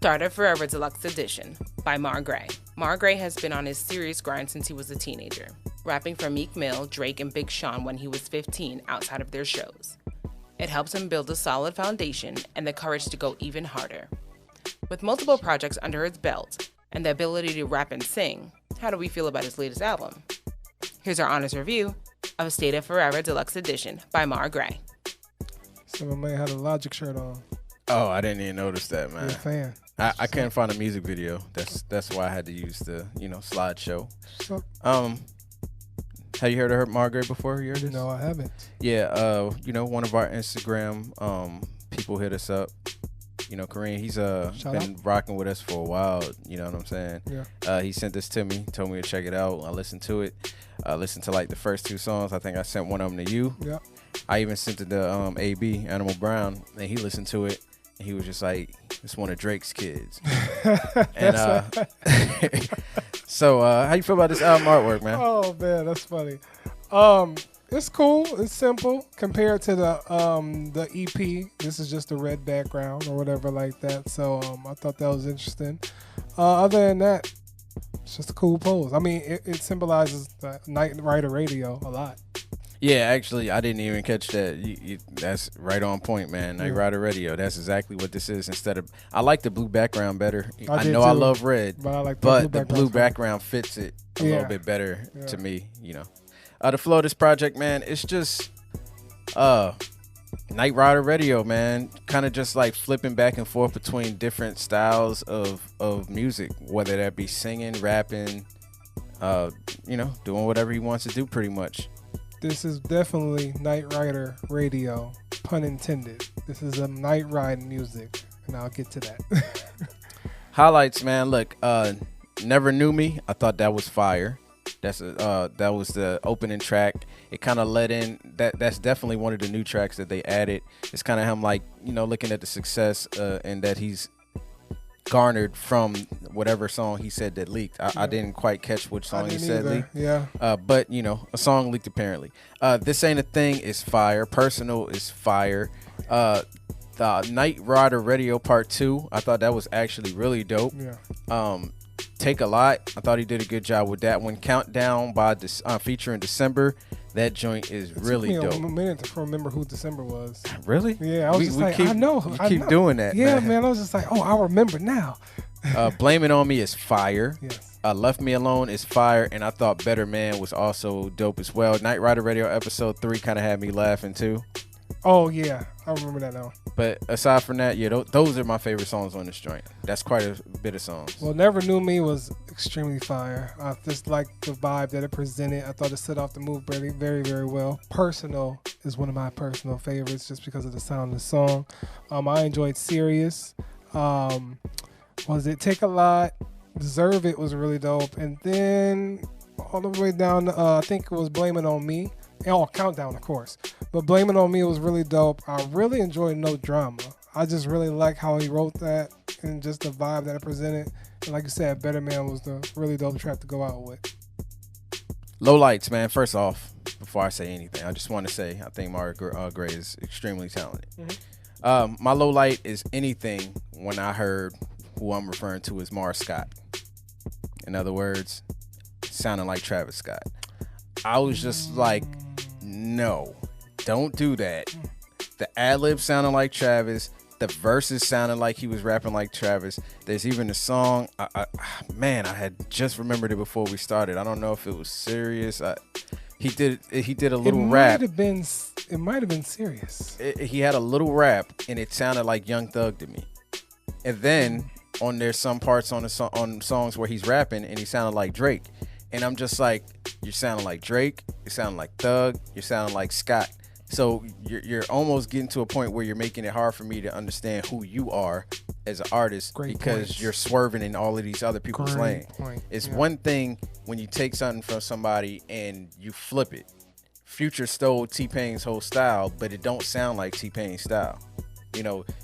Start of Forever Deluxe Edition by Marr Grey. Marr Grey has been on his serious grind since he was a teenager, rapping for Meek Mill, Drake, and Big Sean when he was 15 outside of their shows. It helps him build a solid foundation and the courage to go even harder. With multiple projects under his belt and the ability to rap and sing, how do we feel about his latest album? Here's our honest review of State of Forever Deluxe Edition by Marr Grey. Someone may have a Logic shirt on. Oh, I didn't even notice that, man. You're a fan. I couldn't find a music video. That's why I had to use the slideshow. So, have you heard of Marr Grey before? You heard this? no, I haven't. Yeah, one of our Instagram people hit us up. Kareem, he's been rocking with us for a while. You know what I'm saying? Yeah. He sent this to me, told me to check it out. I listened to it. I listened to like the first 2 songs. I think I sent one of them to you. Yeah. I even sent it to AB Animal Brown, and he listened to it. And he was just like, "It's one of Drake's kids." And so, how you feel about this album artwork, man? Oh man, that's funny. It's cool. It's simple compared to the EP. This is just a red background or whatever like that. So I thought that was interesting. Other than that, it's just a cool pose. I mean, it symbolizes the Night Rider Radio a lot. Yeah, actually, I didn't even catch that. That's right on point, man. Night Rider Radio. That's exactly what this is. I like the blue background better. I know I love red, but I like the blue background fits it a little bit better to me. The flow of this project, man, it's just Night Rider Radio, man. Kind of just like flipping back and forth between different styles of music, whether that be singing, rapping, doing whatever he wants to do, pretty much. This is definitely Night Rider Radio, pun intended. This is a night ride music, and I'll get to that. Highlights, man. Look, Never Knew Me. I thought that was fire. That was the opening track. It kind of led in. That's definitely one of the new tracks that they added. It's kind of him, like, looking at the success and that he's garnered from whatever song he said that leaked. I didn't quite catch which song he said leaked. Yeah. But a song leaked apparently. This Ain't a Thing is fire. Personal is fire. The Night Rider Radio Part 2. I thought that was actually really dope. Yeah. Take a Lot. I thought he did a good job with that one. Countdown by featuring December. That joint is really dope. It took me a minute to remember who December was. Really? Yeah, I was just like, I know. We keep doing that. Yeah, man. I was just like, oh, I remember now. Blame It On Me is fire. Yes. Left Me Alone is fire, and I thought Better Man was also dope as well. Night Rider Radio episode 3 kind of had me laughing too. Oh yeah, I remember that now. But aside from that, yeah, those are my favorite songs on this joint. That's quite a bit of songs. Well, Never Knew Me was extremely fire. I just liked the vibe that it presented. I thought it set off the move very, very, very well. Personal is one of my personal favorites just because of the sound of the song. I enjoyed Serious. Was it Take a Lot? Deserve It was really dope. And then all the way down, I think it was Blame It On Me. Oh, Countdown, of course. But Blame It On Me was really dope. I really enjoyed No Drama. I just really like how he wrote that and just the vibe that it presented. And like you said, Better Man was the really dope track to go out with. Low lights, man. First off, before I say anything, I just want to say I think Marr Grey is extremely talented. Mm-hmm. My low light is anything when I heard who I'm referring to as Mars Scott. In other words, sounding like Travis Scott. I was just like, no, don't do that. The ad-lib sounded like Travis. The verses sounded like he was rapping like Travis. There's even a song, I had just remembered it before we started. I don't know if it was Serious. He did a little rap. It might have been Serious. He had a little rap, and it sounded like Young Thug to me. And then there's some parts on songs where he's rapping, and he sounded like Drake. And I'm just like, you're sounding like Drake, you're sounding like Thug, you're sounding like Scott. So you're almost getting to a point where you're making it hard for me to understand who you are as an artist because you're swerving in all of these other people's lane. It's one thing when you take something from somebody and you flip it. Future stole T-Pain's whole style, but it don't sound like T-Pain's style.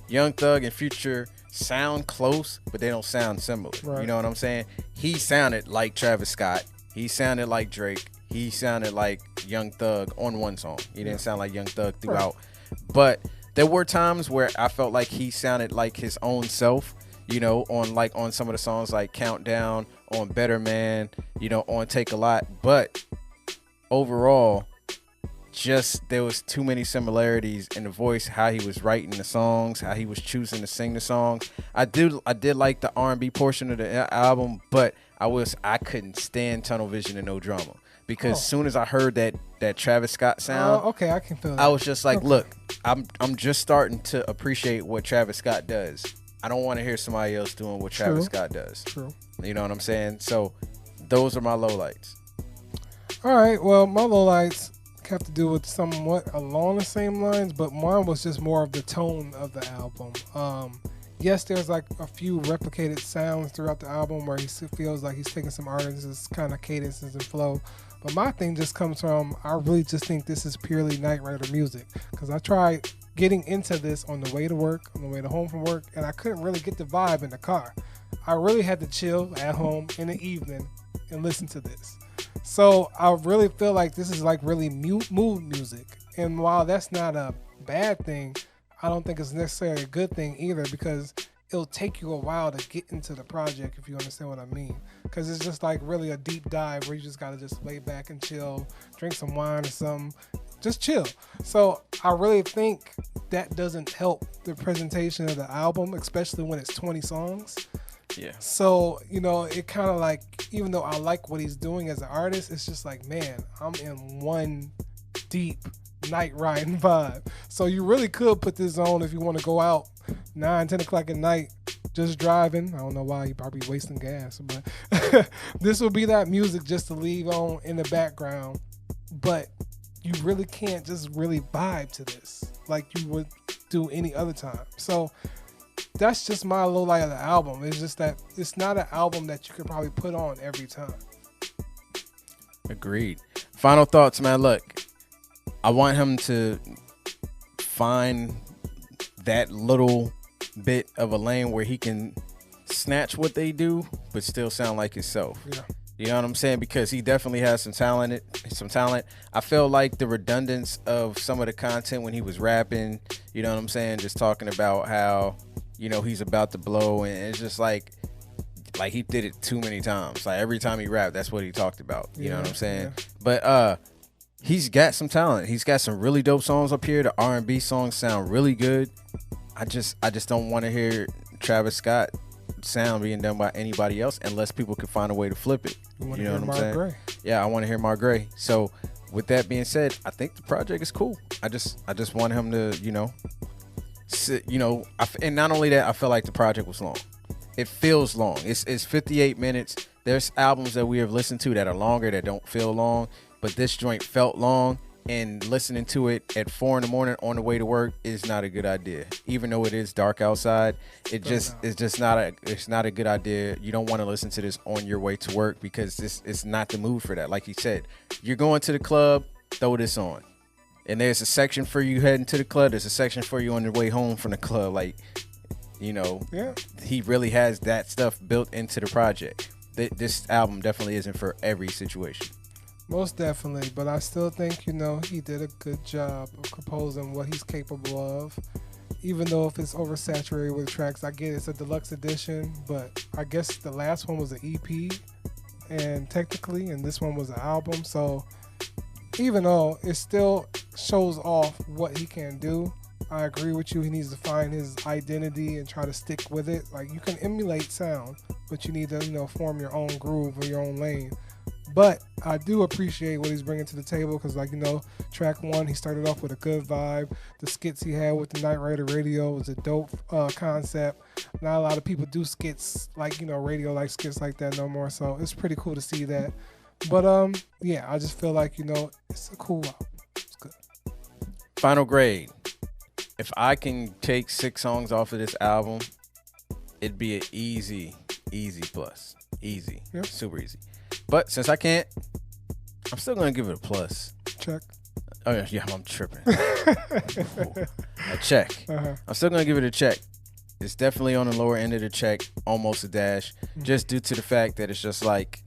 Young Thug and Future sound close, but they don't sound similar. Right. You know what I'm saying? He sounded like Travis Scott. He sounded like Drake. He sounded like Young Thug on one song. He didn't sound like Young Thug throughout. Right. But there were times where I felt like he sounded like his own self. you know, on some of the songs like Countdown, on Better Man, you know, on Take a Lot. But overall, just there was too many similarities in the voice, how he was writing the songs, how he was choosing to sing the songs. I did like the R&B portion of the album, but I couldn't stand Tunnel Vision and No Drama, because as soon as I heard that Travis Scott sound, okay, I can feel that. I was just like, look, I'm just starting to appreciate what Travis Scott does. I don't want to hear somebody else doing what Travis Scott does. True. You know what I'm saying? So those are my lowlights. All right, well, my lowlights have to do with somewhat along the same lines, but mine was just more of the tone of the album. Yes, there's like a few replicated sounds throughout the album where he feels like he's taking some artists' kind of cadences and flow. But my thing just comes from, I really just think this is purely Knight Rider music, because I tried getting into this on the way to work, on the way to home from work, and I couldn't really get the vibe in the car. I really had to chill at home in the evening and listen to this. So I really feel like this is like really mood music. And while that's not a bad thing, I don't think it's necessarily a good thing either, because it'll take you a while to get into the project, if you understand what I mean. Because it's just like really a deep dive where you just got to just lay back and chill, drink some wine or something, just chill. So I really think that doesn't help the presentation of the album, especially when it's 20 songs. Yeah. So, you know, it kind of like, even though I like what he's doing as an artist, it's just like, man, I'm in one deep night riding vibe. So you really could put this on if you want to go out 9-10 o'clock at night just driving. I don't know why, you're probably wasting gas, but this will be that music just to leave on in the background. But you really can't just really vibe to this like you would do any other time. So that's just my low light of the album. It's just that it's not an album that you could probably put on every time. Agreed. Final thoughts, man. Look, I want him to find that little bit of a lane where he can snatch what they do, but still sound like himself. Yeah. You know what I'm saying? Because he definitely has some talent. I feel like the redundance of some of the content when he was rapping, you know what I'm saying? Just talking about how, you know, he's about to blow, and it's just like he did it too many times. Like every time he rapped, that's what he talked about. You know what I'm saying? Yeah. But he's got some talent. He's got some really dope songs up here. The R&B songs sound really good. I just don't want to hear Travis Scott sound being done by anybody else unless people can find a way to flip it. You know what I'm saying? Grey. Yeah, I want to hear Marr Grey. So with that being said, I think the project is cool. I just want him to, you know, sit, you know, and not only that, I feel like the project was long. It feels long. It's 58 minutes. There's albums that we have listened to that are longer that don't feel long, but this joint felt long, and listening to it at 4 a.m. on the way to work is not a good idea. Even though it is dark outside, it's not a good idea. You don't want to listen to this on your way to work, because it's not the mood for that. Like he said, you're going to the club, throw this on. And there's a section for you heading to the club. There's a section for you on your way home from the club. Like, you know, He really has that stuff built into the project. This album definitely isn't for every situation. Most definitely, but I still think, you know, he did a good job of composing what he's capable of. Even though if it's oversaturated with tracks, I get it's a deluxe edition, but I guess the last one was an EP, and this one was an album. So even though it still shows off what he can do, I agree with you. He needs to find his identity and try to stick with it. Like, you can emulate sound, but you need to, you know, form your own groove or your own lane. But I do appreciate what he's bringing to the table, because, like, you know, track 1, he started off with a good vibe. The skits he had with the Knight Rider radio was a dope concept. Not a lot of people do skits like, you know, radio like skits like that no more. So it's pretty cool to see that. But yeah, I just feel like, you know, it's a cool album. It's good. Final grade. If I can take 6 songs off of this album, it'd be an easy plus. Easy. Yep. Super easy. But since I can't, I'm still going to give it a plus. Check. Oh, yeah, I'm tripping. A check. Uh-huh. I'm still going to give it a check. It's definitely on the lower end of the check, almost a dash, just due to the fact that it's just like,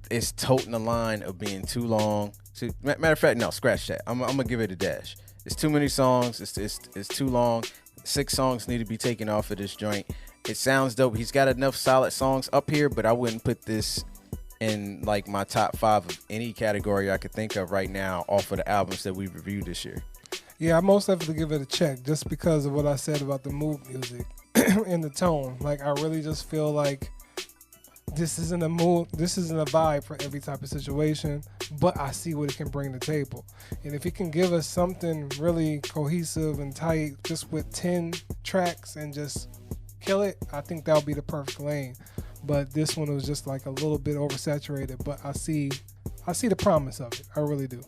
it's toting the line of being too long. Matter of fact, no, scratch that. I'm going to give it a dash. It's too many songs. It's too long. 6 songs need to be taken off of this joint. It sounds dope. He's got enough solid songs up here, but I wouldn't put this in like my top 5 of any category I could think of right now off of the albums that we reviewed this year. Yeah, I most definitely give it a check just because of what I said about the mood music and the tone. Like, I really just feel like this isn't a mood, this isn't a vibe for every type of situation, but I see what it can bring to the table. And if it can give us something really cohesive and tight just with 10 tracks and just kill it, I think that'll be the perfect lane. But this one was just like a little bit oversaturated, but I see the promise of it. I really do.